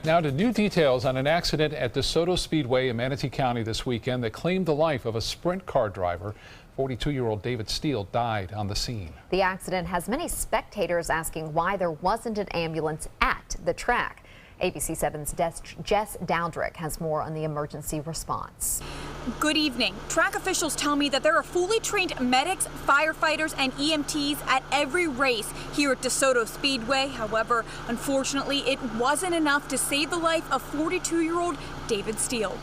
Now to new details on an accident at DeSoto Speedway in Manatee County this weekend that claimed the life of a sprint car driver. 42-year-old David Steele died on the scene. The accident has many spectators asking why there wasn't an ambulance at the track. ABC 7's Jess Dowdrick has more on the emergency response. Good evening. Track officials tell me that there are fully trained medics, firefighters, and EMTs at every race here at DeSoto Speedway. However, unfortunately, it wasn't enough to save the life of 42-year-old David Steele.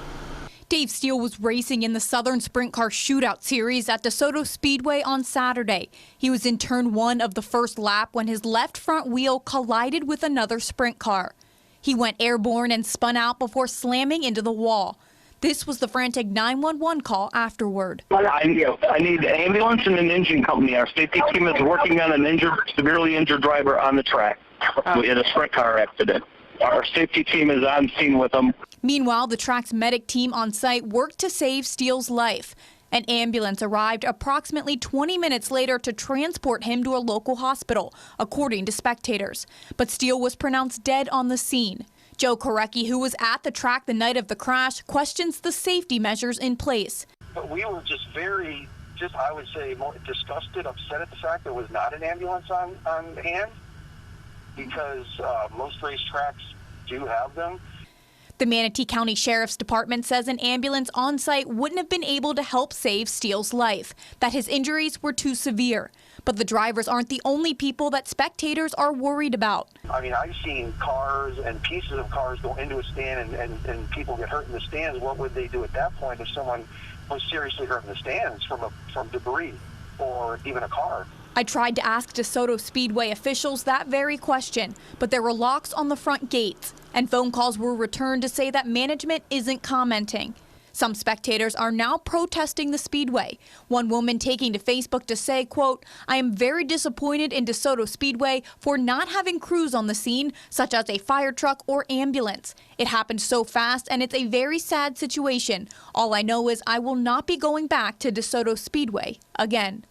Dave Steele was racing in the Southern Sprint Car Shootout Series at DeSoto Speedway on Saturday. He was in turn one of the first lap when his left front wheel collided with another sprint car. He went airborne and spun out before slamming into the wall. This was the frantic 911 call afterward. I need an ambulance and an engine company. Our safety team is working on an severely injured driver on the track in a sprint car accident. Our safety team is on scene with them. Meanwhile, the track's medic team on site worked to save Steele's life. An ambulance arrived approximately 20 minutes later to transport him to a local hospital, according to spectators. But Steele was pronounced dead on the scene. Joe Korecki, who was at the track the night of the crash, questions the safety measures in place. But we were I would say, more disgusted, upset at the fact there was not an ambulance on hand, because most racetracks do have them. The Manatee County Sheriff's Department says an ambulance on site wouldn't have been able to help save Steele's life, that his injuries were too severe. But the drivers aren't the only people that spectators are worried about. I mean, I've seen cars and pieces of cars go into a stand and people get hurt in the stands. What would they do at that point if someone was seriously hurt in the stands from debris or even a car? I tried to ask DeSoto Speedway officials that very question, but there were locks on the front gates, and phone calls were returned to say that management isn't commenting. Some spectators are now protesting the Speedway. One woman taking to Facebook to say, quote, "I am very disappointed in DeSoto Speedway for not having crews on the scene, such as a fire truck or ambulance. It happened so fast and it's a very sad situation. All I know is I will not be going back to DeSoto Speedway again."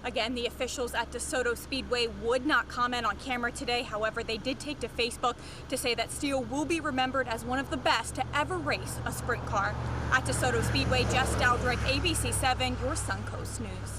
Again, the officials at DeSoto Speedway would not comment on camera today. However, they did take to Facebook to say that Steele will be remembered as one of the best to ever race a sprint car. At DeSoto Speedway, Jess Dowdrick, ABC 7, your Suncoast News.